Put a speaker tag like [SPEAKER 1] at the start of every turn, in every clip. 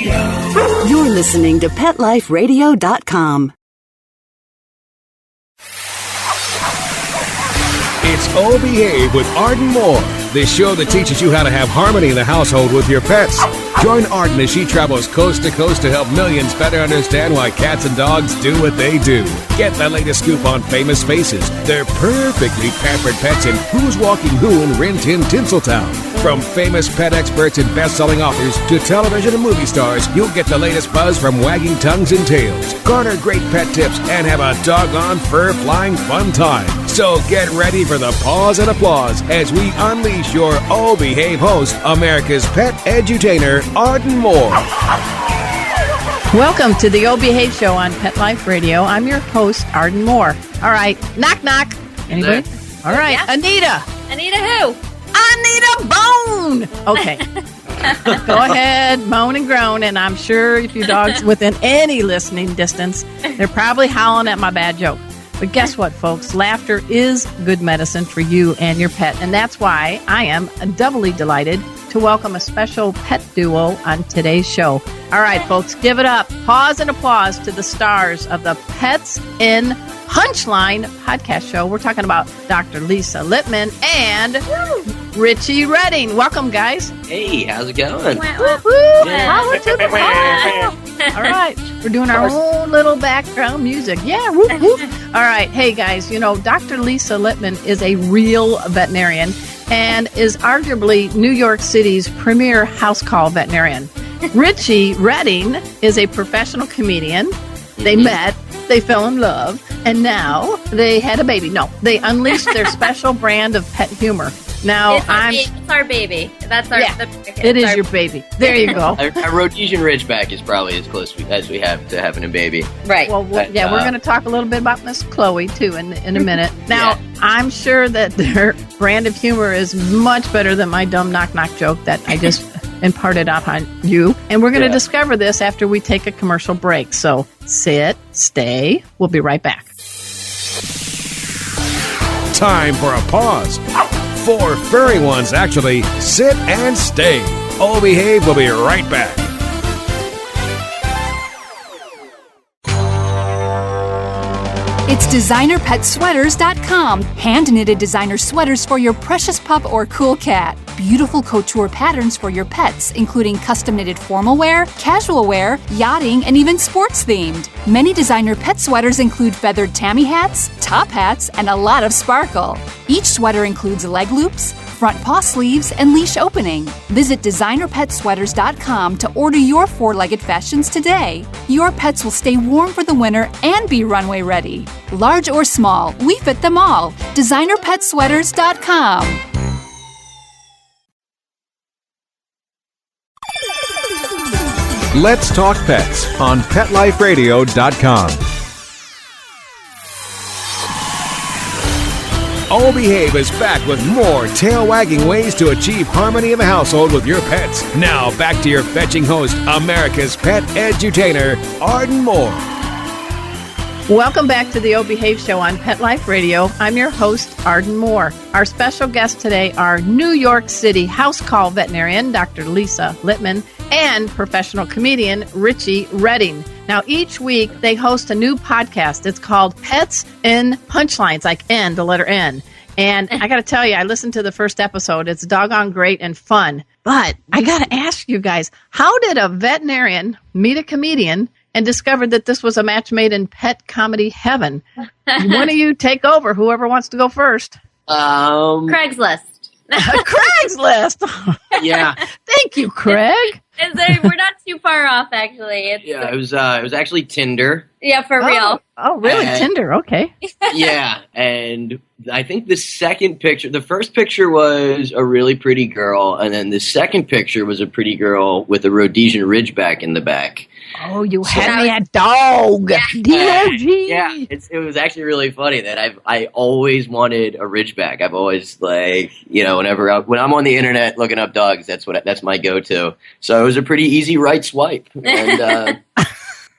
[SPEAKER 1] Radio. You're listening to PetLifeRadio.com.
[SPEAKER 2] It's Oh Behave with Arden Moore, the show that teaches you how to have harmony in the household with your pets. Join Arden as she travels coast to coast to help millions better understand why cats and dogs do what they do. Get the latest scoop on famous faces, their perfectly pampered pets, and who's walking who in Rin Tin Tinseltown. From famous pet experts and best-selling authors to television and movie stars, you'll get the latest buzz from wagging tongues and tails. Garner great pet tips and have a doggone fur-flying fun time. So get ready for the pause and applause as we unleash your Oh Behave host, America's pet edutainer, Arden Moore.
[SPEAKER 3] Welcome to the Oh Behave Show on Pet Life Radio. I'm your host, Arden Moore. All right, knock, knock. Anybody? All right,
[SPEAKER 4] Yeah.
[SPEAKER 3] Anita.
[SPEAKER 4] Anita who?
[SPEAKER 3] Anita Bone. Okay. Go ahead, moan and groan, and I'm sure if your dog's within any listening distance, they're probably howling at my bad joke. But guess what, folks? Laughter is good medicine for you and your pet, and that's why I am doubly delighted to welcome a special pet duo on today's show. All right, folks, give it up. Pause and applause to the stars of the Pets in Punchline podcast show. We're talking about Dr. Lisa Lippman and Richie Redding. Welcome, guys.
[SPEAKER 5] Hey, how's it going?
[SPEAKER 3] Woo-hoo. Power to the pile. All right, we're doing our own little background music. Yeah, whoop, whoop. All right, hey, guys, you know, Dr. Lisa Lippman is a real veterinarian and is arguably New York City's premier house call veterinarian. Richie Redding is a professional comedian. They met, they fell in love, and now they had a baby. No, they unleashed their special brand of pet humor. Now
[SPEAKER 4] It's our baby. That's our.
[SPEAKER 3] Yeah, it is your baby. There you go.
[SPEAKER 5] A Rhodesian Ridgeback is probably as close as we have to having a baby.
[SPEAKER 4] Right.
[SPEAKER 3] Well, we're going to talk a little bit about Miss Chloe, too, in a minute. Now, I'm sure that their brand of humor is much better than my dumb knock-knock joke that I just imparted upon you. And we're going to discover this after we take a commercial break. So sit, stay. We'll be right back.
[SPEAKER 2] Time for a pause. 4 furry ones, actually. Sit and stay. Oh Behave will be right back.
[SPEAKER 6] It's DesignerPetSweaters.com. Hand-knitted designer sweaters for your precious pup or cool cat. Beautiful couture patterns for your pets, including custom-knitted formal wear, casual wear, yachting, and even sports-themed. Many designer pet sweaters include feathered tammy hats, top hats, and a lot of sparkle. Each sweater includes leg loops, front paw sleeves, and leash opening. Visit DesignerPetSweaters.com to order your 4-legged fashions today. Your pets will stay warm for the winter and be runway ready. Large or small, we fit them all. DesignerPetSweaters.com.
[SPEAKER 2] Let's Talk Pets on PetLifeRadio.com. Oh Behave is back with more tail-wagging ways to achieve harmony in the household with your pets. Now, back to your fetching host, America's pet edutainer, Arden Moore.
[SPEAKER 3] Welcome back to the Oh Behave Show on Pet Life Radio. I'm your host, Arden Moore. Our special guests today are New York City house call veterinarian, Dr. Lisa Lippman, and professional comedian, Richie Redding. Now, each week, they host a new podcast. It's called Pets in Punchlines, like N, the letter N. And I got to tell you, I listened to the first episode. It's doggone great and fun. But I got to ask you guys, how did a veterinarian meet a comedian and discover that this was a match made in pet comedy heaven? One of you take over, whoever wants to go first.
[SPEAKER 4] Craigslist.
[SPEAKER 3] Craigslist.
[SPEAKER 5] Yeah.
[SPEAKER 3] Thank you, Craig.
[SPEAKER 4] We're not too far off, actually.
[SPEAKER 5] It was actually Tinder.
[SPEAKER 4] Yeah, for real.
[SPEAKER 3] Oh, really? Tinder, okay.
[SPEAKER 5] Yeah, and I think the first picture was a really pretty girl, and then the second picture was a pretty girl with a Rhodesian Ridgeback in the back.
[SPEAKER 3] Oh, you had me at dog. D-O-G.
[SPEAKER 5] Yeah, it was actually really funny that I always wanted a Ridgeback. I've always when I'm on the internet looking up dogs, that's my go-to. So it was a pretty easy right swipe, and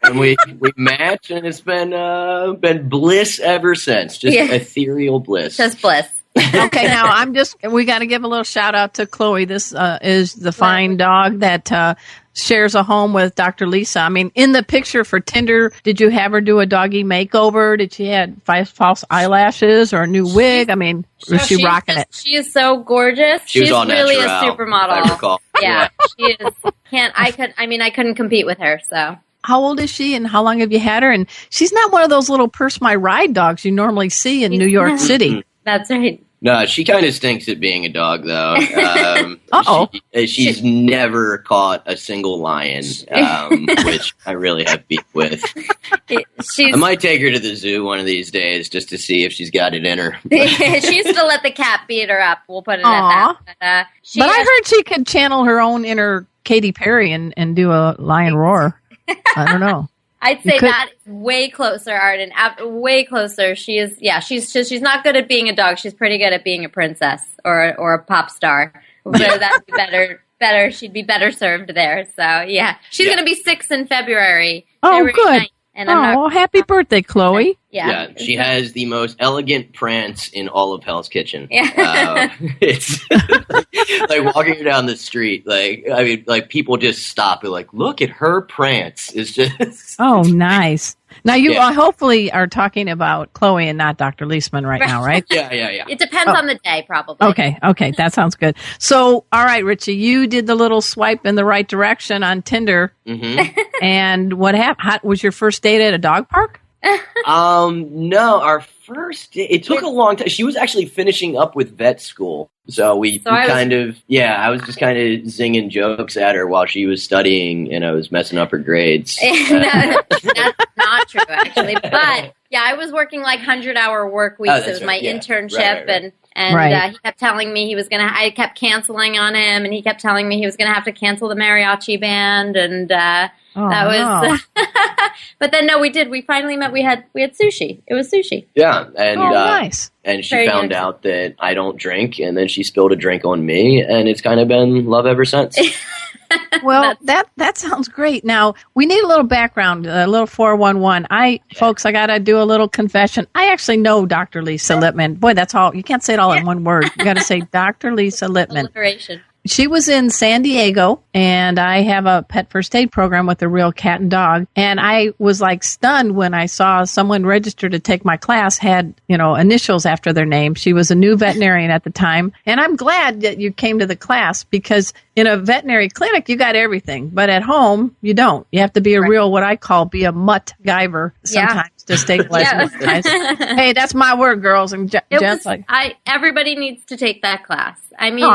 [SPEAKER 5] and we matched, and it's been bliss ever since. Just ethereal bliss.
[SPEAKER 4] Just bliss.
[SPEAKER 3] Okay, now we got to give a little shout out to Chloe. This is the fine dog that shares a home with Dr. Lisa. I mean, in the picture for Tinder, did you have her do a doggy makeover? Did she have false eyelashes or a new wig? I mean, was she rocking it?
[SPEAKER 4] She is so gorgeous.
[SPEAKER 5] She's all
[SPEAKER 4] really
[SPEAKER 5] natural,
[SPEAKER 4] a supermodel.
[SPEAKER 5] I recall.
[SPEAKER 4] Yeah, she is. I couldn't compete with her, so.
[SPEAKER 3] How old is she and how long have you had her? And she's not one of those little Purse My Ride dogs you normally see in New York City.
[SPEAKER 4] That's right.
[SPEAKER 5] No, she kind of stinks at being a dog, though. She's never caught a single lion, which I really have beef with. I might take her to the zoo one of these days just to see if she's got it in her.
[SPEAKER 4] She used to let the cat beat her up. We'll put it at that.
[SPEAKER 3] But I heard she could channel her own inner Katy Perry and do a lion roar. I don't know.
[SPEAKER 4] I'd say that is way closer, Arden. Way closer. She is. Yeah, she's not good at being a dog. She's pretty good at being a princess or a pop star. So that'd be better. She'd be better served there. So yeah, she's gonna be 6 in February.
[SPEAKER 3] Oh, good. And happy birthday, Chloe.
[SPEAKER 5] Yeah, she has the most elegant prance in all of Hell's Kitchen.
[SPEAKER 4] Yeah.
[SPEAKER 5] It's like walking her down the street. Like people just stop and like, look at her prance. It's just
[SPEAKER 3] oh, nice. Now you hopefully are talking about Chloe and not Dr. Leisman right now, right?
[SPEAKER 5] Yeah.
[SPEAKER 4] It depends on the day, probably.
[SPEAKER 3] Okay, that sounds good. So, all right, Richie, you did the little swipe in the right direction on Tinder, and what happened? Was your first date at a dog park?
[SPEAKER 5] No, our first date, it took a long time. She was actually finishing up with vet school. So I was just kind of zinging jokes at her while she was studying, and I was messing up her grades.
[SPEAKER 4] That's not true, actually. But yeah, I was working like 100-hour work weeks. It was my internship, and he kept telling me I kept canceling on him, and he kept telling me he was going to have to cancel the mariachi band, and that was. But then we did. We finally met. We had sushi. It was sushi.
[SPEAKER 5] Yeah, and
[SPEAKER 3] nice.
[SPEAKER 5] And she found out that I don't drink, and then she spilled a drink on me, and it's kind of been love ever since.
[SPEAKER 3] Well, that sounds great. Now, we need a little background, a little 411. Folks, I got to do a little confession. I actually know Dr. Lisa Lippman. Boy, that's all. You can't say it all in one word. You got to say Dr. Lisa Lippman.
[SPEAKER 4] Alliteration.
[SPEAKER 3] She was in San Diego, and I have a pet first aid program with a real cat and dog. And I was like stunned when I saw someone registered to take my class had, initials after their name. She was a new veterinarian at the time. And I'm glad that you came to the class because in a veterinary clinic, you got everything. But at home, you don't. You have to be a real, what I call, be a mutt-giver sometimes to stabilize guys. Hey, that's my word, girls and gents.
[SPEAKER 4] Everybody needs to take that class. I mean,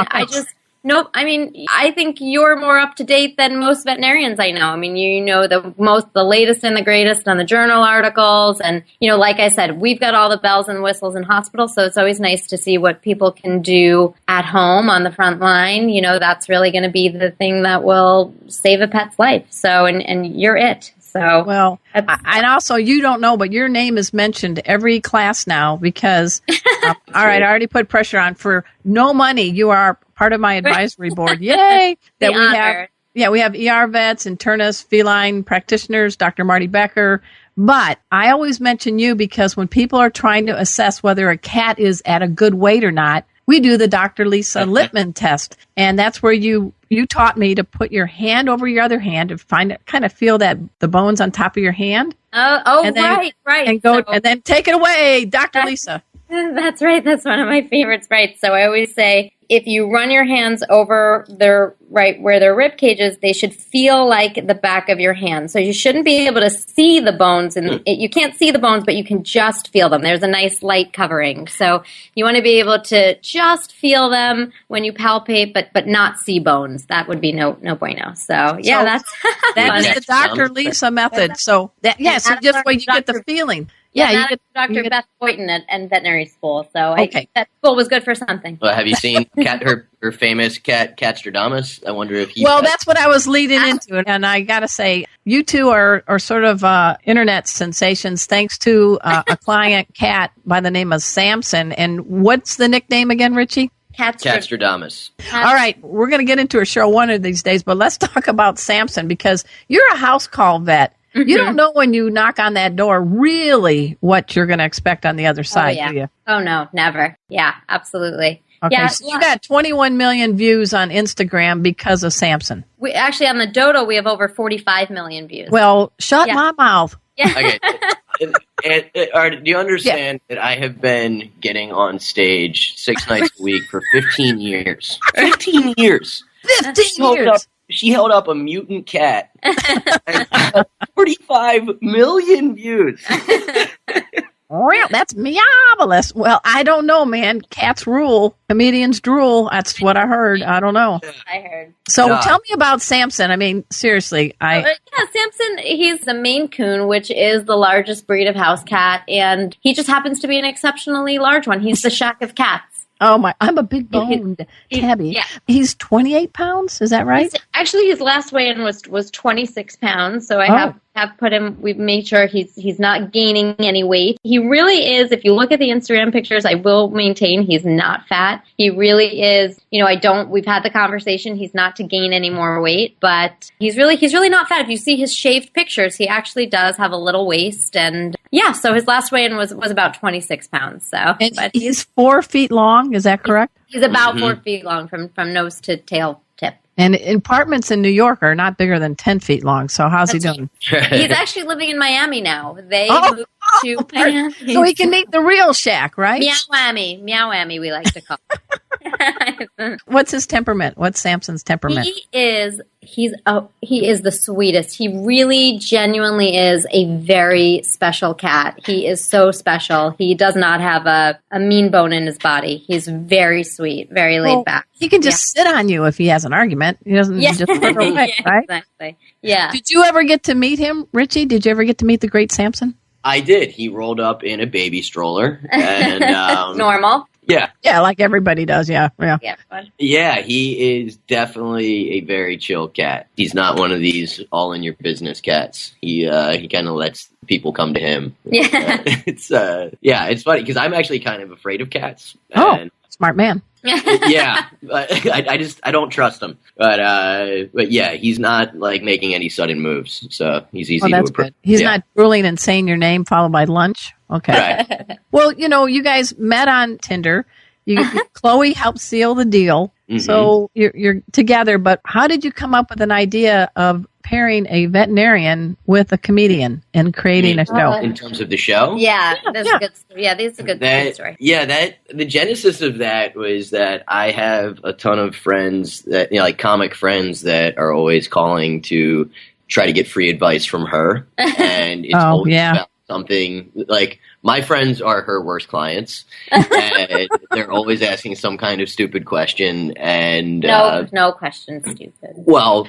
[SPEAKER 4] I think you're more up to date than most veterinarians I know. I mean, you know the latest and the greatest on the journal articles. And, like I said, we've got all the bells and whistles in hospitals. So it's always nice to see what people can do at home on the front line. That's really going to be the thing that will save a pet's life. So, and you're it. So,
[SPEAKER 3] well, and also you don't know, but your name is mentioned every class now because, all right, I already put pressure on for no money. You are part of my advisory board. Yay! We have ER vets, internists, feline practitioners, Dr. Marty Becker. But I always mention you because when people are trying to assess whether a cat is at a good weight or not, we do the Dr. Lisa Lippman test. And that's where you taught me to put your hand over your other hand and kind of feel the bones on top of your hand.
[SPEAKER 4] Right.
[SPEAKER 3] And and then take it away, Dr. Lisa.
[SPEAKER 4] That's right. That's one of my favorites. Right. So I always say, if you run your hands over where their rib cage is, they should feel like the back of your hand. So you shouldn't be able to see the bones, and you can't see the bones, but you can just feel them. There's a nice light covering. So you want to be able to just feel them when you palpate, but not see bones. That would be no bueno. So yeah, that
[SPEAKER 3] is the Dr. Lisa method. So so just where you get the feeling.
[SPEAKER 4] Yeah, you get Dr. Beth Boynton at veterinary school. So that school was good for something.
[SPEAKER 5] Well, have you seen her famous cat, Stradamus? I wonder if
[SPEAKER 3] that's what I was leading into. And I got to say, you two are sort of internet sensations thanks to a client cat by the name of Samson. And what's the nickname again, Richie?
[SPEAKER 5] Cat Stradamus.
[SPEAKER 3] All right, we're going to get into a show one of these days, but let's talk about Samson because you're a house call vet. You don't know when you knock on that door really what you're going to expect on the other side, do you?
[SPEAKER 4] Oh, no, never. Yeah, absolutely.
[SPEAKER 3] Okay,
[SPEAKER 4] yeah,
[SPEAKER 3] so you got 21 million views on Instagram because of Samson.
[SPEAKER 4] We actually, on the Dodo, we have over 45 million views.
[SPEAKER 3] Well, shut my mouth.
[SPEAKER 4] Yeah.
[SPEAKER 5] Okay. Do you understand that I have been getting on stage 6 nights a week for 15 years? 15 years.
[SPEAKER 3] 15 years.
[SPEAKER 5] She held up a mutant cat. And 45 million views.
[SPEAKER 3] Well, that's meovelous. Well, I don't know, man. Cats rule. Comedians drool. That's what I heard. I don't know.
[SPEAKER 4] I heard.
[SPEAKER 3] So tell me about Samson. I mean, seriously.
[SPEAKER 4] Samson, he's the Maine Coon, which is the largest breed of house cat, and he just happens to be an exceptionally large one. He's the Shack of cats.
[SPEAKER 3] Oh, my. I'm a big boned tabby.
[SPEAKER 4] Yeah.
[SPEAKER 3] He's 28 pounds. Is that right?
[SPEAKER 4] Actually, his last weigh-in was 26 pounds, so I have put him, we've made sure he's not gaining any weight. He really is, if you look at the Instagram pictures, I will maintain he's not fat. He really is, we've had the conversation, he's not to gain any more weight, but he's really not fat. If you see his shaved pictures, he actually does have a little waist, and so his last weigh-in was about 26 pounds. But
[SPEAKER 3] he's 4 feet long, is that correct?
[SPEAKER 4] He's about 4 feet long from nose to tail tip.
[SPEAKER 3] And apartments in New York are not bigger than 10 feet long. So how's he doing?
[SPEAKER 4] He's actually living in Miami now. They moved to Miami.
[SPEAKER 3] So he can meet the real Shack, right?
[SPEAKER 4] Meow-whammy, we like to call it.
[SPEAKER 3] What's his temperament? What's Samson's temperament?
[SPEAKER 4] He is the sweetest. He really genuinely is a very special cat. He is so special. He does not have a mean bone in his body. He's very sweet, very laid back.
[SPEAKER 3] He can just sit on you if he has an argument. He doesn't just put away, right?
[SPEAKER 4] Exactly. Yeah.
[SPEAKER 3] Did you ever get to meet him, Richie? Did you ever get to meet the great Samson?
[SPEAKER 5] I did. He rolled up in a baby stroller. And,
[SPEAKER 4] normal.
[SPEAKER 5] Yeah.
[SPEAKER 3] Yeah, like everybody does. Yeah.
[SPEAKER 5] Yeah, he is definitely a very chill cat. He's not one of these all in your business cats. He kind of lets people come to him.
[SPEAKER 4] Yeah.
[SPEAKER 5] It's funny because I'm actually kind of afraid of cats.
[SPEAKER 3] And smart man.
[SPEAKER 5] Yeah, I don't trust him. But yeah, he's not like making any sudden moves, so he's easy to approach.
[SPEAKER 3] Good. He's not drooling and saying your name followed by lunch. Okay.
[SPEAKER 5] Right.
[SPEAKER 3] Well, you guys met on Tinder. Chloe helped seal the deal, so you're together. But how did you come up with an idea of pairing a veterinarian with a comedian and creating a show?
[SPEAKER 5] In terms of the show?
[SPEAKER 4] Yeah, that's a good story. Yeah, this is a good story.
[SPEAKER 5] Yeah, the genesis of that was that I have a ton of friends that, like comic friends that are always calling to try to get free advice from her. And it's always about something like my friends are her worst clients, and they're always asking some kind of stupid question. And
[SPEAKER 4] no question stupid.
[SPEAKER 5] Well,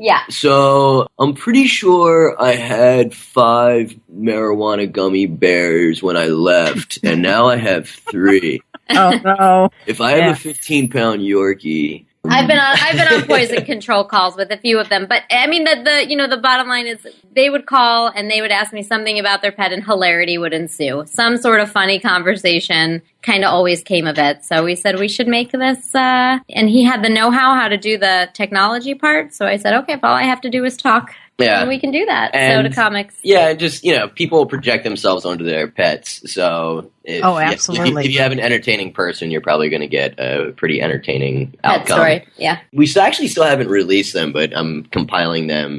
[SPEAKER 4] yeah.
[SPEAKER 5] So I'm pretty sure I had 5 marijuana gummy bears when I left, and now I have 3.
[SPEAKER 3] Oh no!
[SPEAKER 5] If I have a 15-pound Yorkie.
[SPEAKER 4] I've been on poison control calls with a few of them, but I mean the bottom line is they would call and they would ask me something about their pet and hilarity would ensue. Some sort of funny conversation kind of always came of it. So we said we should make this, and he had the know-how to do the technology part. So I said, okay, if all I have to do is talk. Yeah, and we can do that.
[SPEAKER 5] And,
[SPEAKER 4] so to comics.
[SPEAKER 5] Yeah, just people project themselves onto their pets. So
[SPEAKER 3] absolutely.
[SPEAKER 5] If you have an entertaining person, you're probably going to get a pretty entertaining outcome.
[SPEAKER 4] Pet story. Yeah.
[SPEAKER 5] We actually still haven't released them, but I'm compiling them.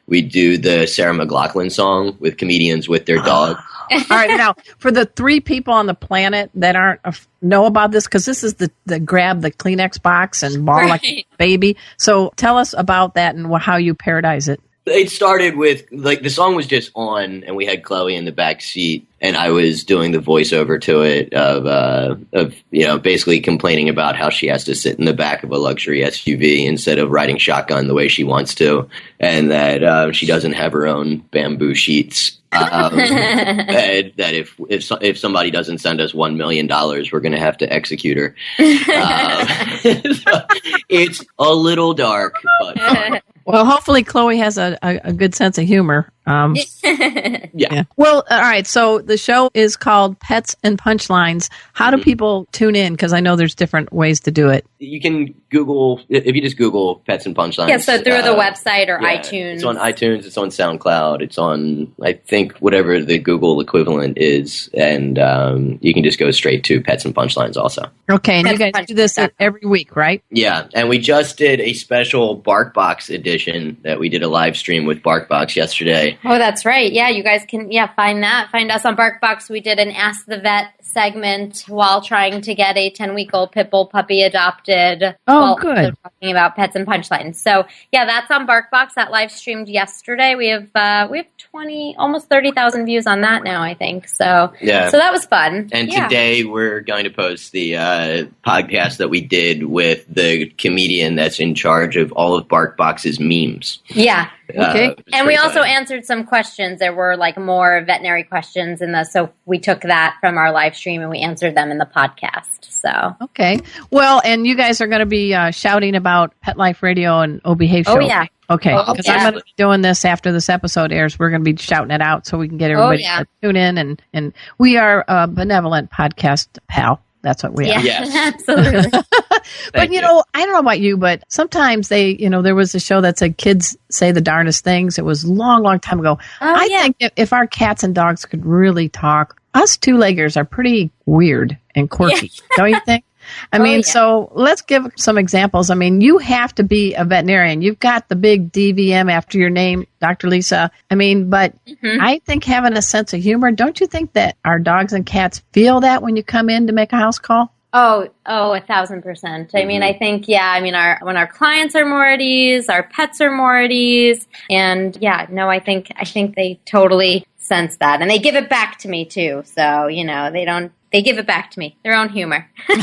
[SPEAKER 5] We do the Sarah McLachlan song with comedians with their dog.
[SPEAKER 3] All right, now for the 3 people on the planet that aren't know about this, because this is the grab the Kleenex box and ball like a baby. So tell us about that and how you parodize it.
[SPEAKER 5] It started with the song was just on, and we had Chloe in the back seat, and I was doing the voiceover to it of basically complaining about how she has to sit in the back of a luxury SUV instead of riding shotgun the way she wants to, and that she doesn't have her own bamboo sheets. That if somebody doesn't send us $1 million, we're going to have to execute her. So it's a little dark, but fun.
[SPEAKER 3] Well, hopefully Chloe has a good sense of humor.
[SPEAKER 5] Yeah.
[SPEAKER 3] Well, all right. So the show is called Pets and Punchlines. How do people tune in? Because I know there's different ways to do it.
[SPEAKER 5] You can Google, if you just Google Pets and Punchlines.
[SPEAKER 4] Yeah, so through the website or iTunes.
[SPEAKER 5] It's on iTunes, it's on SoundCloud, it's on, I think, whatever the Google equivalent is. And you can just go straight to Pets and Punchlines also.
[SPEAKER 3] Okay, and you guys do this every week, right?
[SPEAKER 5] Yeah, and we just did a special BarkBox edition that we did a live stream with BarkBox yesterday.
[SPEAKER 4] Oh, that's right. Yeah, you guys can find that. Find us on BarkBox. We did an Ask the Vet segment while trying to get a 10-week-old pit bull puppy adopted.
[SPEAKER 3] Oh, good.
[SPEAKER 4] Talking about Pets and Punchlines. So, yeah, that's on BarkBox. That live streamed yesterday. We have 20, almost 30,000 views on that now, I think. So, so that was fun.
[SPEAKER 5] And today we're going to post the podcast that we did with the comedian that's in charge of all of BarkBox's memes.
[SPEAKER 4] Yeah.
[SPEAKER 3] Okay.
[SPEAKER 4] And we also answered some questions. There were more veterinary questions so we took that from our live stream and we answered them in the podcast. So
[SPEAKER 3] okay. Well, and you guys are going to be shouting about Pet Life Radio and O Behave Show.
[SPEAKER 4] Oh yeah.
[SPEAKER 3] Okay. Because I'm going to be doing this after this episode airs. We're going to be shouting it out so we can get everybody to tune in and we are a benevolent podcast pal. That's what we are.
[SPEAKER 5] Yes.
[SPEAKER 4] Absolutely.
[SPEAKER 3] But, I don't know about you, but sometimes there was a show that said kids say the darndest things. It was a long, long time ago. I think if our cats and dogs could really talk, us two-leggers are pretty weird and quirky, don't you think? So let's give some examples. I mean, you have to be a veterinarian. You've got the big DVM after your name, Dr. Lisa. I mean, but I think having a sense of humor, don't you think that our dogs and cats feel that when you come in to make a house call?
[SPEAKER 4] Oh, 1,000%. I mean, I think, when our clients are more at ease, our pets are more at ease. And I think they totally sense that. And they give it back to me too. So, they give it back to me, their own humor.
[SPEAKER 3] All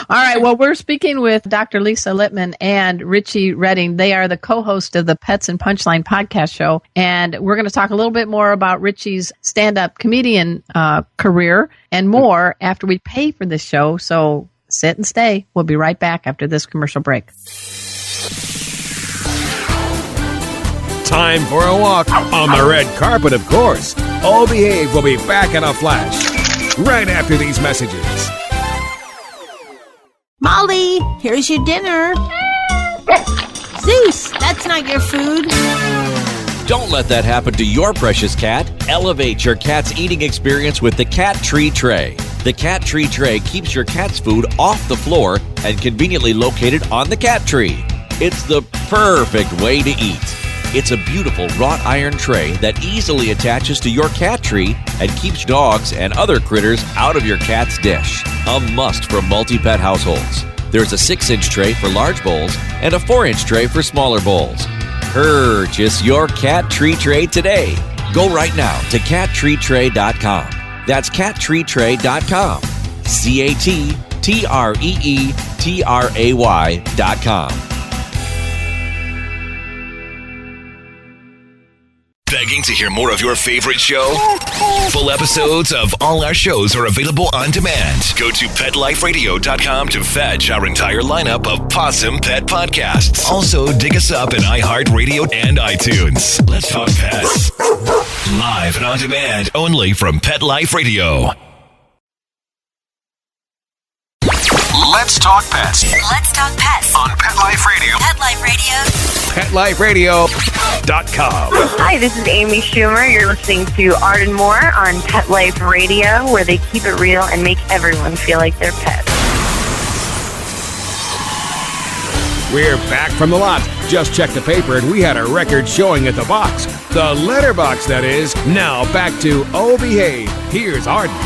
[SPEAKER 3] right. Well, we're speaking with Dr. Lisa Lippman and Richie Redding. They are the co-host of the Pets and Punchline podcast show. And we're going to talk a little bit more about Richie's stand-up comedian career and more after we pay for this show. So sit and stay. We'll be right back after this commercial break.
[SPEAKER 2] Time for a walk on the red carpet, of course. O Behave will be back in a flash. Right after these messages.
[SPEAKER 7] Molly, here's your dinner. Zeus, that's not your food.
[SPEAKER 8] Don't let that happen to your precious cat. Elevate your cat's eating experience with the Cat Tree Tray. The Cat Tree Tray keeps your cat's food off the floor and conveniently located on the cat tree. It's the perfect way to eat. It's a beautiful wrought iron tray that easily attaches to your cat tree and keeps dogs and other critters out of your cat's dish. A must for multi-pet households. There's a 6-inch tray for large bowls and a 4-inch tray for smaller bowls. Purchase your Cat Tree Tray today. Go right now to cattreetray.com. That's cattreetray.com. CATTREETRAY.com.
[SPEAKER 9] Begging to hear more of your favorite show? Full episodes of all our shows are available on demand. Go to PetLifeRadio.com to fetch our entire lineup of Possum Pet podcasts. Also, dig us up at iHeartRadio and iTunes. Let's talk pets. Live and on demand, only from Pet Life Radio. Let's talk pets.
[SPEAKER 10] Let's talk pets
[SPEAKER 9] On Pet Life Radio.
[SPEAKER 10] Pet Life Radio.
[SPEAKER 2] PetLifeRadio.com.
[SPEAKER 11] Hi, this is Amy Schumer. You're listening to Arden Moore on Pet Life Radio, where they keep it real and make everyone feel like they're pets.
[SPEAKER 2] We're back from the lot. Just checked the paper and we had a record showing at the box. The letterbox, that is. Now back to O Behave. Here's Arden.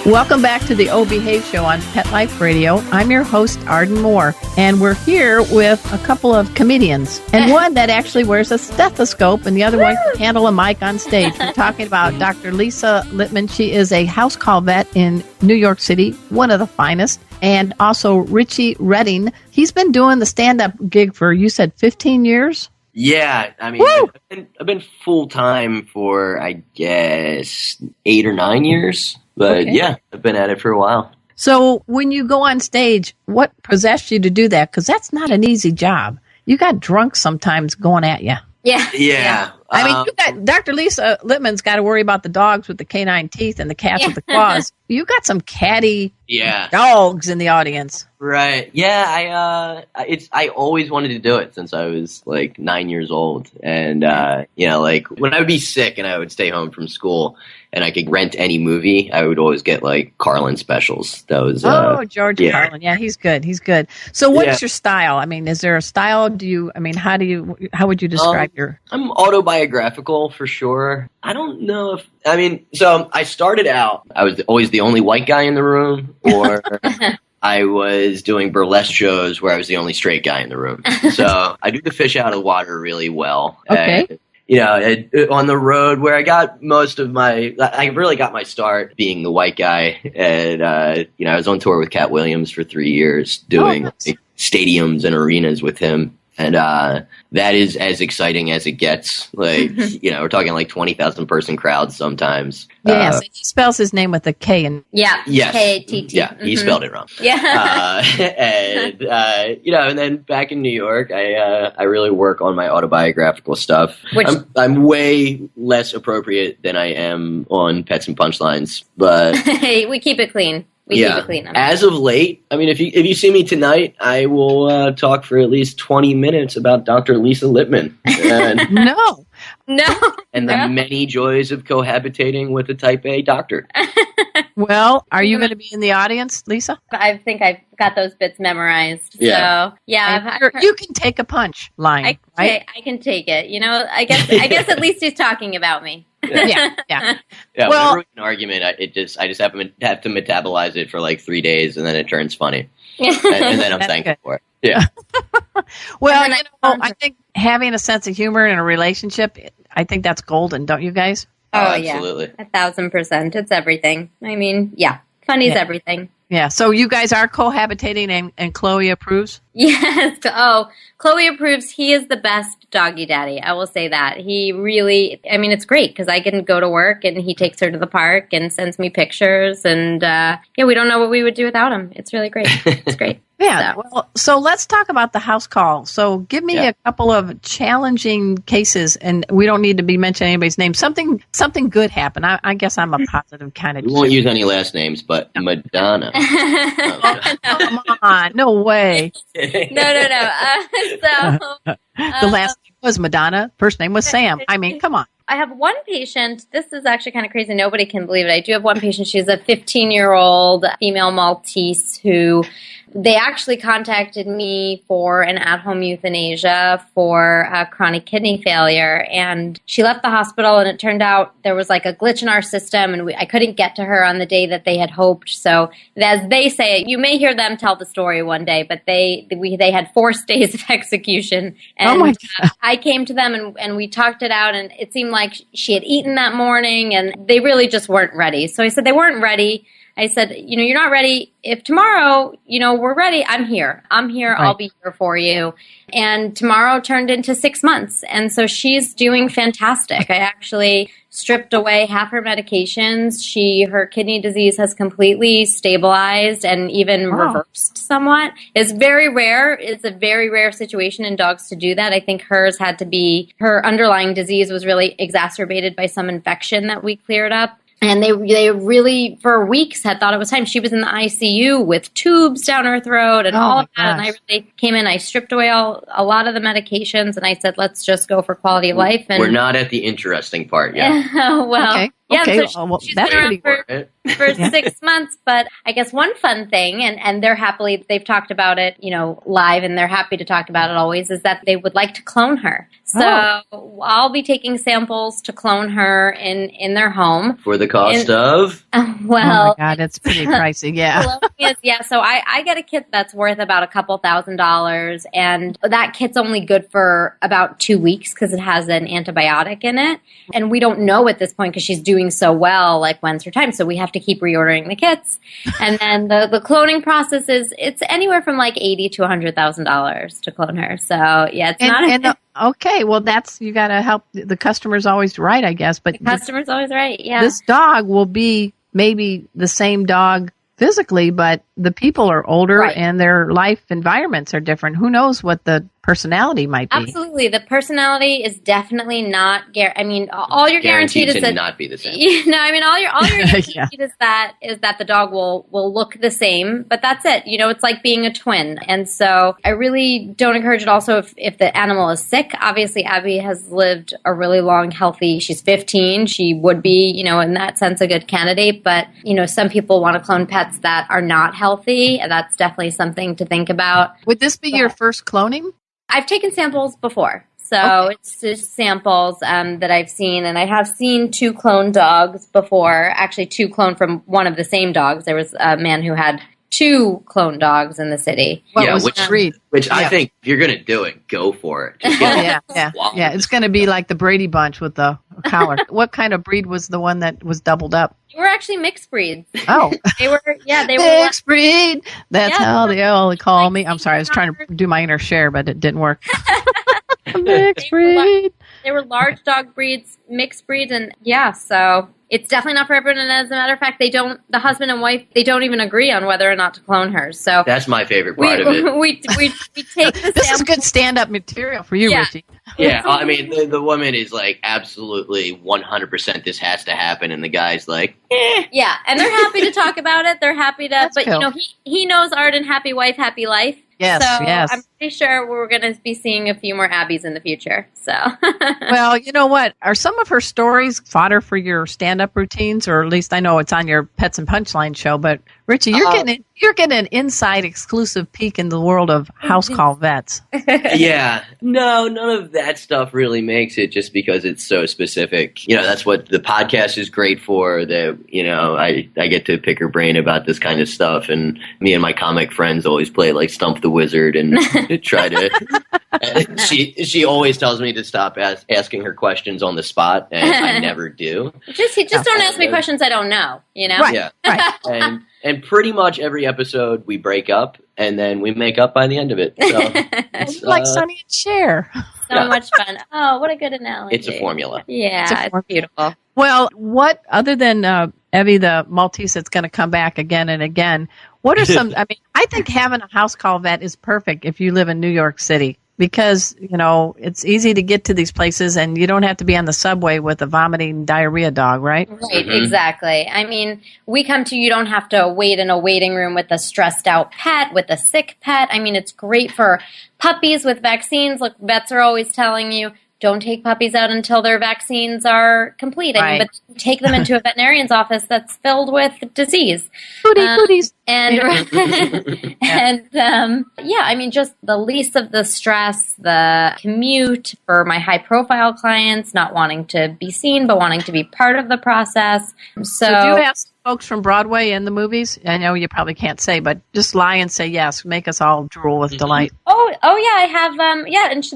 [SPEAKER 3] Welcome back to the O Behave Show on Pet Life Radio. I'm your host, Arden Moore, and we're here with a couple of comedians, and one that actually wears a stethoscope, and the other one can handle a mic on stage. We're talking about Dr. Lisa Lippman. She is a house call vet in New York City, one of the finest, and also Richie Redding. He's been doing the stand-up gig for, you said, 15 years?
[SPEAKER 5] Yeah, I mean, I've been full-time for, I guess, 8 or 9 years. But yeah, I've been at it for a while.
[SPEAKER 3] So when you go on stage, what possessed you to do that? Because that's not an easy job. You got drunk sometimes going at you.
[SPEAKER 5] Yeah.
[SPEAKER 3] I mean, you got Dr. Lisa Lippman's got to worry about the dogs with the canine teeth and the cats with the claws. You got some catty dogs in the audience.
[SPEAKER 5] Right. Yeah, I always wanted to do it since I was like 9 years old. And, like when I would be sick and I would stay home from school and I could rent any movie, I would always get like Carlin specials. That was,
[SPEAKER 3] George Carlin. Yeah, he's good. He's good. So what's your style? I mean, is there a style? How would you describe your?
[SPEAKER 5] I'm autobiographical for sure. I don't know so I started out, I was always the only white guy in the room, or I was doing burlesque shows where I was the only straight guy in the room. So I do the fish out of the water really well.
[SPEAKER 3] Okay.
[SPEAKER 5] And, on the road where I really got my start being the white guy. And, I was on tour with Cat Williams for 3 years doing stadiums and arenas with him. And that is as exciting as it gets. Like, we're talking like 20,000 person crowds sometimes.
[SPEAKER 3] Yes, he spells his name with a K.
[SPEAKER 4] Yes. K-A-T-T.
[SPEAKER 5] Yeah, he spelled it wrong.
[SPEAKER 4] Yeah.
[SPEAKER 5] And then back in New York, I really work on my autobiographical stuff. I'm way less appropriate than I am on Pets and Punchlines, but
[SPEAKER 4] we keep it clean. We keep it clean.
[SPEAKER 5] As of late, I mean, if you see me tonight, I will talk for at least 20 minutes about Dr. Lisa Lippman. And
[SPEAKER 3] No.
[SPEAKER 5] And the many joys of cohabitating with a type A doctor.
[SPEAKER 3] Well, are you going to be in the audience, Lisa?
[SPEAKER 4] I think I've got those bits memorized.
[SPEAKER 5] Yeah.
[SPEAKER 4] So, yeah.
[SPEAKER 3] You can take a punch line, right?
[SPEAKER 4] I can take it. I guess at least he's talking about me.
[SPEAKER 3] Yeah.
[SPEAKER 5] Yeah, well, whenever we have an argument, I just have to metabolize it for like 3 days, and then it turns funny, and then I'm thankful for it. Yeah.
[SPEAKER 3] Well, I think having a sense of humor in a relationship, I think that's golden, don't you guys?
[SPEAKER 4] Oh,
[SPEAKER 5] absolutely.
[SPEAKER 4] Yeah. 1,000%. It's everything. I mean, funny's everything.
[SPEAKER 3] Yeah. So you guys are cohabitating, and Chloe approves?
[SPEAKER 4] Yes. Oh, Chloe approves. He is the best doggy daddy. I will say that. He really, it's great because I can go to work and he takes her to the park and sends me pictures. And we don't know what we would do without him. It's really great. It's great.
[SPEAKER 3] Yeah. Well, so let's talk about the house call. So give me a couple of challenging cases, and we don't need to be mentioning anybody's name. Something good happened. I guess I'm a positive kind of.
[SPEAKER 5] We won't use any last names, but Madonna.
[SPEAKER 3] Come on, no way.
[SPEAKER 4] No.
[SPEAKER 3] The last name was Madonna. First name was Sam. I mean, come on.
[SPEAKER 4] I have one patient. This is actually kind of crazy. Nobody can believe it. I do have one patient. She's a 15-year-old female Maltese who they actually contacted me for an at-home euthanasia for chronic kidney failure. And she left the hospital, and it turned out there was like a glitch in our system, and I couldn't get to her on the day that they had hoped. So as they say it, you may hear them tell the story one day, but they had 4 days of execution. And
[SPEAKER 3] oh my God.
[SPEAKER 4] I came to them and we talked it out, and it seemed like she had eaten that morning, and they really just weren't ready. So I said, they weren't ready. I said, you're not ready. If tomorrow, we're ready, I'm here. Right. I'll be here for you. And tomorrow turned into 6 months. And so she's doing fantastic. I actually stripped away half her medications. Her kidney disease has completely stabilized and even reversed somewhat. It's very rare. It's a very rare situation in dogs to do that. I think hers had to be, her underlying disease was really exacerbated by some infection that we cleared up. And they really, for weeks, had thought it was time. She was in the ICU with tubes down her throat and all of that. And I really came in, I stripped away a lot of the medications, and I said, let's just go for quality of life. And
[SPEAKER 5] we're not at the interesting part yet.
[SPEAKER 4] Well,
[SPEAKER 3] okay.
[SPEAKER 4] Yeah,
[SPEAKER 3] okay.
[SPEAKER 4] so she's been around for 6 months. But I guess one fun thing, and they've talked about it, live, and they're happy to talk about it always, is that they would like to clone her. So I'll be taking samples to clone her in their home.
[SPEAKER 5] For the cost of?
[SPEAKER 3] Well, oh my God, it's pretty pricey, yeah.
[SPEAKER 4] So I get a kit that's worth about a couple $1,000s, and that kit's only good for about 2 weeks because it has an antibiotic in it. And we don't know at this point because she's doing so well, like when's her time. So we have to keep reordering the kits. And then the cloning process it's anywhere from like $80,000 to $100,000 to clone her. So yeah, it's
[SPEAKER 3] okay, well, you got to help. The customer's always right, I guess. But
[SPEAKER 4] the customer's always right, yeah.
[SPEAKER 3] This dog will be maybe the same dog physically, but the people are older and their life environments are different. Who knows what the personality might be.
[SPEAKER 4] Absolutely. The personality is definitely not, all you're guaranteed is that
[SPEAKER 5] not be the same.
[SPEAKER 4] All you're guaranteed is that the dog will look the same, but that's it. It's like being a twin. And so I really don't encourage it also if the animal is sick. Obviously, Abby has lived a really long, healthy, she's 15. She would be, in that sense, a good candidate. But, some people want to clone pets that are not healthy. And that's definitely something to think about.
[SPEAKER 3] Would this be your first cloning?
[SPEAKER 4] I've taken samples before. So It's just samples that I've seen. And I have seen 2 cloned dogs before. Actually, 2 cloned from one of the same dogs. There was a man who had 2 cloned dogs in the city.
[SPEAKER 5] Which I think if you're going to do it, go for it. Just
[SPEAKER 3] yeah. It's going to be like the Brady Bunch with the collar. What kind of breed was the one that was doubled up?
[SPEAKER 4] They were actually mixed breeds.
[SPEAKER 3] Oh.
[SPEAKER 4] They were
[SPEAKER 3] mixed breed. That's how they all call me. I'm sorry. I was trying to do my inner Cher, but it didn't work. Mixed breed.
[SPEAKER 4] They were large dog breeds, mixed breeds, and so it's definitely not for everyone. And as a matter of fact, the husband and wife, they don't even agree on whether or not to clone her. So
[SPEAKER 5] that's my favorite part of it.
[SPEAKER 4] We take the
[SPEAKER 3] This is good stand-up material for you, Richie.
[SPEAKER 5] Yeah, I mean, the woman is like, absolutely 100% this has to happen, and the guy's like, eh.
[SPEAKER 4] Yeah, and they're happy to talk about it. They're happy to, but cool. He knows Arden, happy wife, happy life.
[SPEAKER 3] Yes,
[SPEAKER 4] so
[SPEAKER 3] yes.
[SPEAKER 4] I'm pretty sure we're going to be seeing a few more Abbies in the future. So,
[SPEAKER 3] well, you know what? Are some of her stories fodder for your stand-up routines, or at least I know it's on your Pets and Punchline show? But Richie, you're getting an inside exclusive peek in the world of house call vets.
[SPEAKER 5] Yeah, no, none of that stuff really makes it, just because it's so specific. That's what the podcast is great for. That I get to pick her brain about this kind of stuff, and me and my comic friends always play like Stump the Wizard and try to. She always tells me to stop asking her questions on the spot, and I never do.
[SPEAKER 4] Just don't ask me questions I don't know.
[SPEAKER 3] Right.
[SPEAKER 5] Yeah.
[SPEAKER 3] Right.
[SPEAKER 5] And pretty much every episode we break up, and then we make up by the end of it. So it's
[SPEAKER 3] like Sonny and Cher.
[SPEAKER 4] So much fun. Oh, what a good analogy.
[SPEAKER 5] It's a formula.
[SPEAKER 4] Yeah, it's beautiful.
[SPEAKER 3] Well, what, other than Evie the Maltese that's going to come back again and again, what are some, I think having a house call vet is perfect if you live in New York City. Because, it's easy to get to these places and you don't have to be on the subway with a vomiting diarrhea dog, right?
[SPEAKER 4] Right, exactly. We come to you don't have to wait in a waiting room with a stressed out pet, with a sick pet. It's great for puppies with vaccines. Look, vets are always telling you, don't take puppies out until their vaccines are complete. But take them into a veterinarian's office that's filled with disease.
[SPEAKER 3] Booties.
[SPEAKER 4] Just the least of the stress, the commute for my high profile clients, not wanting to be seen, but wanting to be part of the process. So
[SPEAKER 3] do you have folks from Broadway in the movies? I know you probably can't say, but just lie and say yes. Make us all drool with delight.
[SPEAKER 4] Oh yeah, I have. And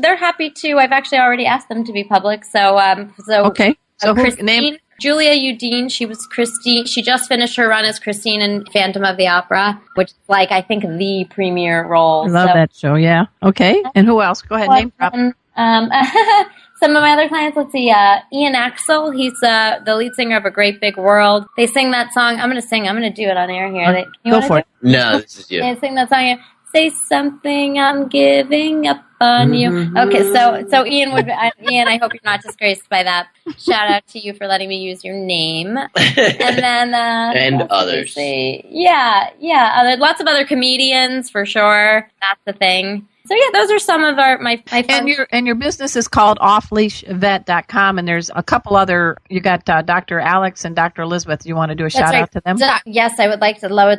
[SPEAKER 4] they're happy to. I've actually already asked them to be public.
[SPEAKER 3] Okay. So
[SPEAKER 4] Christine,
[SPEAKER 3] name?
[SPEAKER 4] Julia Udine. She was Christine. She just finished her run as Christine in Phantom of the Opera, which is I think the premier role.
[SPEAKER 3] I love that show. Yeah. Okay. And who else? Go ahead. Name drop.
[SPEAKER 4] Some of my other clients, let's see, Ian Axel, he's the lead singer of A Great Big World. They sing that song. I'm going to do it on air here.
[SPEAKER 3] Go for it.
[SPEAKER 5] No, this is you.
[SPEAKER 4] They sing that song here. Say something, I'm giving up on you. Okay, so Ian, I hope you're not disgraced by that. Shout out to you for letting me use your name. And then...
[SPEAKER 5] and others.
[SPEAKER 4] Lots of other comedians, for sure. That's the thing. So those are some of my
[SPEAKER 3] and your business is called offleashvet.com, and there's a couple other. You got Dr. Alex and Dr. Elizabeth. You want to do a shout out to them?
[SPEAKER 4] Yes, I would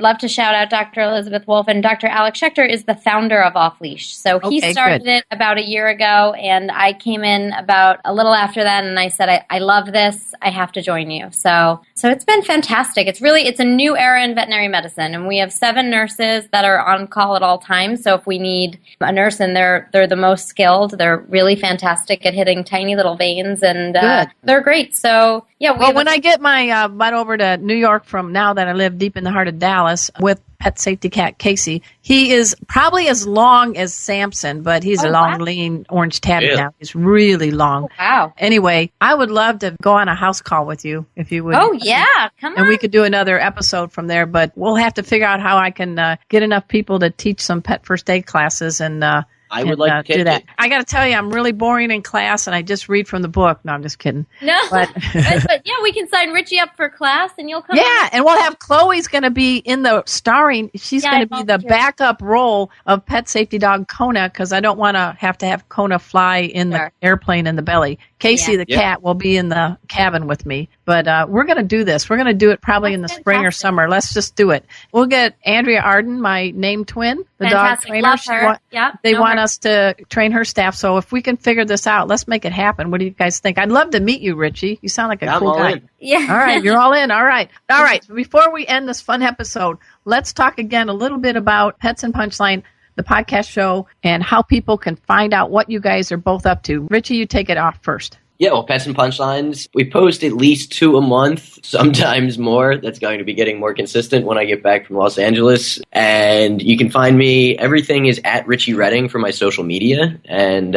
[SPEAKER 4] love to shout out Dr. Elizabeth Wolf, and Dr. Alex Schechter is the founder of Off Leash. So he started it about a year ago, and I came in about a little after that, and I said, I love this. I have to join you. So it's been fantastic. It's a new era in veterinary medicine, and we have 7 nurses that are on call at all times. So if we need a nurse, and they're the most skilled. They're really fantastic at hitting tiny little veins, and they're great. So
[SPEAKER 3] when I get my butt over to New York from now that I live deep in the heart of Dallas with pet safety cat Casey, he is probably as long as Samson, but he's a long, lean orange tabby now. He's really long.
[SPEAKER 4] Oh, wow.
[SPEAKER 3] Anyway, I would love to go on a house call with you if you would.
[SPEAKER 4] Oh, yeah. Come on.
[SPEAKER 3] And we could do another episode from there, but we'll have to figure out how I can get enough people to teach some pet first aid classes and
[SPEAKER 5] I would like to
[SPEAKER 3] do that. I got to tell you, I'm really boring in class, and I just read from the book. No, I'm just kidding.
[SPEAKER 4] No,
[SPEAKER 3] but
[SPEAKER 4] yeah, we can sign Richie up for class, and you'll come.
[SPEAKER 3] Yeah, and we'll have Chloe's going to be in the starring. She's going to be the backup role of pet safety dog Kona, because I don't want to have Kona fly in the airplane in the belly. Casey the cat will be in the cabin with me. But we're going to do this. We're going to do it probably in the spring or summer. Let's just do it. We'll get Andrea Arden, my named twin, the dog trainer.
[SPEAKER 4] Love her.
[SPEAKER 3] They want us to train her staff. So if we can figure this out, let's make it happen. What do you guys think? I'd love to meet you, Richie. You sound like a cool guy.
[SPEAKER 4] Yeah.
[SPEAKER 3] All right. You're all in. All right. All right. Before we end this fun episode, let's talk again a little bit about Pets and Punchline, the podcast show, and how people can find out what you guys are both up to. Richie, you take it off first.
[SPEAKER 5] Yeah, well, Pets and Punchlines, we post at least 2 a month, sometimes more. That's going to be getting more consistent when I get back from Los Angeles. And you can find me, everything is at Richie Redding for my social media. And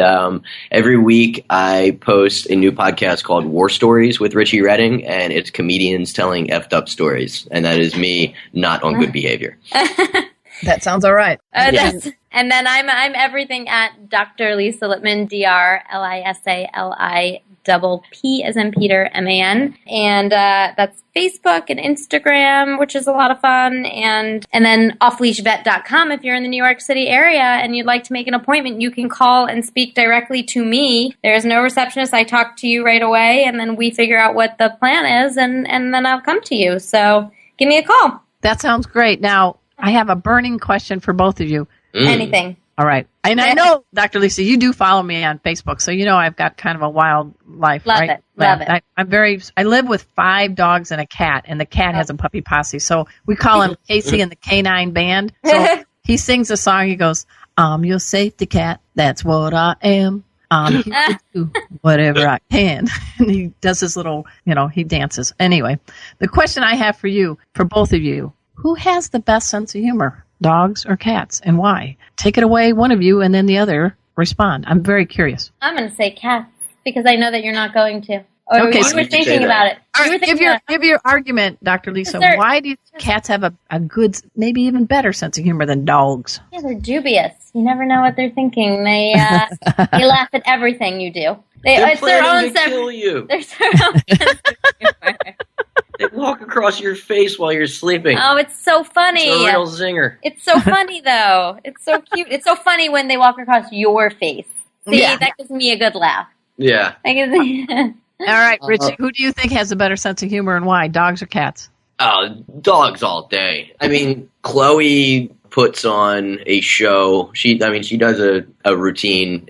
[SPEAKER 5] every week I post a new podcast called War Stories with Richie Redding, and it's comedians telling effed up stories. And that is me not on good behavior.
[SPEAKER 3] That sounds all right.
[SPEAKER 4] And then I'm everything at Dr. Lisa Lippman, DrLisalipp as in Peter, MAN. And that's Facebook and Instagram, which is a lot of fun. And then offleashvet.com. If you're in the New York City area and you'd like to make an appointment, you can call and speak directly to me. There's no receptionist. I talk to you right away, and then we figure out what the plan is, and then I'll come to you. So give me a call.
[SPEAKER 3] That sounds great. Now, I have a burning question for both of you.
[SPEAKER 4] Anything.
[SPEAKER 3] All right. And I know, Dr. Lisa, you do follow me on Facebook, so you know I've got kind of a wild life, right?
[SPEAKER 4] Love it.
[SPEAKER 3] I live with 5 dogs and a cat, and the cat has a puppy posse. So we call him Casey and the Canine Band. So he sings a song. He goes, "I'm your safety cat. That's what I am. I'm here to do whatever I can." And he does his little, he dances. Anyway, the question I have for you, for both of you, who has the best sense of humor, dogs or cats, and why? Take it away, one of you, and then the other respond. I'm very curious.
[SPEAKER 4] I'm going to say cats, because I know that you're not going to. Or
[SPEAKER 3] okay,
[SPEAKER 4] you were thinking about it.
[SPEAKER 3] All right, give your argument, Dr. Lisa. Why do cats have a good, maybe even better sense of humor than dogs?
[SPEAKER 4] Yeah, they're dubious. You never know what they're thinking. They they laugh at everything you do.
[SPEAKER 5] They're planning to kill you.
[SPEAKER 4] They're their own sense of humor.
[SPEAKER 5] They walk across your face while you're sleeping.
[SPEAKER 4] Oh, it's so funny.
[SPEAKER 5] It's a real zinger.
[SPEAKER 4] It's so funny, though. It's so cute. It's so funny when they walk across your face. See, that gives me a good laugh.
[SPEAKER 5] Yeah.
[SPEAKER 3] All right, Richie, who do you think has a better sense of humor and why, dogs or cats?
[SPEAKER 5] Dogs all day. I mean, Chloe puts on a show. She does a routine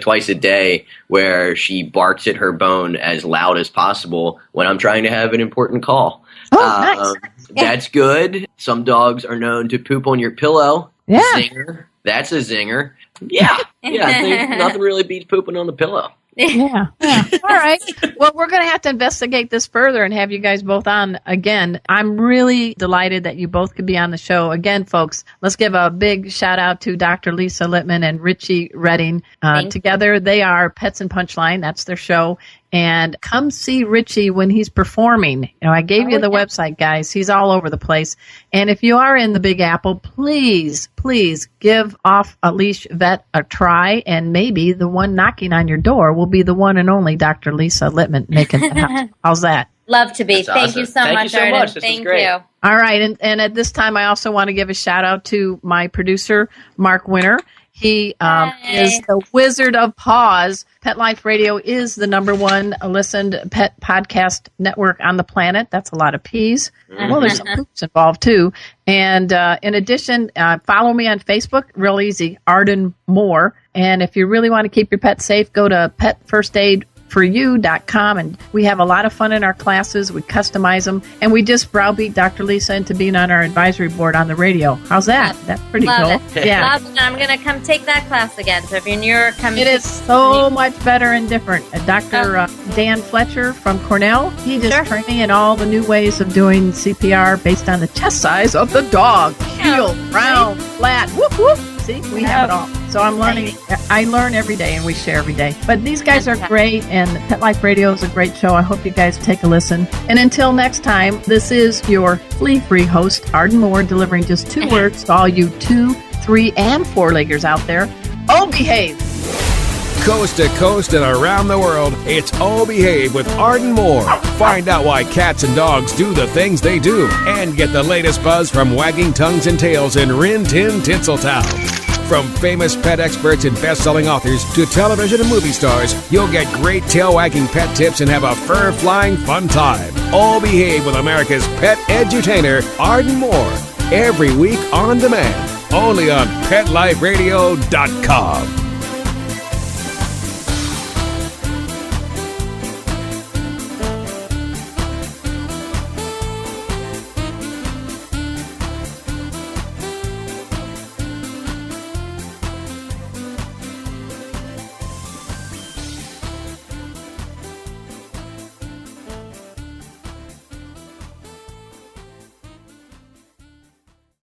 [SPEAKER 5] twice a day where she barks at her bone as loud as possible when I'm trying to have an important call.
[SPEAKER 3] Oh, nice.
[SPEAKER 5] That's good. Some dogs are known to poop on your pillow.
[SPEAKER 3] Yeah.
[SPEAKER 5] Zinger. That's a zinger. Yeah. Nothing really beats pooping on the pillow.
[SPEAKER 3] Yeah. All right. Well, we're going to have to investigate this further and have you guys both on again. I'm really delighted that you both could be on the show. Again, folks, let's give a big shout out to Dr. Lisa Lippman and Richie Redding. Together, they are Pets and Punchline. That's their show. And come see Richie when he's performing. I gave you the website, guys. He's all over the place. And if you are in the Big Apple, please give Off a Leash Vet a try. And maybe the one knocking on your door will be the one and only Dr. Lisa Lippman making that happen. How's that?
[SPEAKER 4] Love to be.
[SPEAKER 5] That's
[SPEAKER 4] Thank
[SPEAKER 5] awesome.
[SPEAKER 4] you so much, Arden. Thank you.
[SPEAKER 3] All right. And at this time, I also want to give a shout out to my producer, Mark Winter. He is the Wizard of Paws. Pet Life Radio is the #1 listened pet podcast network on the planet. That's a lot of P's. Well, there's some poops involved, too. And in addition, follow me on Facebook. Real easy, Arden Moore. And if you really want to keep your pet safe, go to petfirstaidforyou.com. And we have a lot of fun in our classes. We customize them. And we just browbeat Dr. Lisa into being on our advisory board on the radio. How's that? That's pretty cool. Yeah.
[SPEAKER 4] Love it. I'm going to come take that class again. So if you're in New York, come.
[SPEAKER 3] It is so much better and different. Dr. Dan Fletcher from Cornell, he just trained me in all the new ways of doing CPR based on the chest size of the dog. Heel, round, flat, whoop, whoop. See, we have it all. So I'm learning. I learn every day, and we share every day. But these guys are great, and Pet Life Radio is a great show. I hope you guys take a listen. And until next time, this is your flea-free host, Arden Moore, delivering just 2 words to all you 2, 3, and 4-leggers out there. Oh, behave.
[SPEAKER 2] Coast to coast and around the world, it's Oh Behave with Arden Moore. Find out why cats and dogs do the things they do and get the latest buzz from wagging tongues and tails in Rin Tin Tinseltown. From famous pet experts and best-selling authors to television and movie stars, you'll get great tail-wagging pet tips and have a fur-flying fun time. Oh Behave with America's pet edutainer, Arden Moore. Every week on demand, only on PetLifeRadio.com.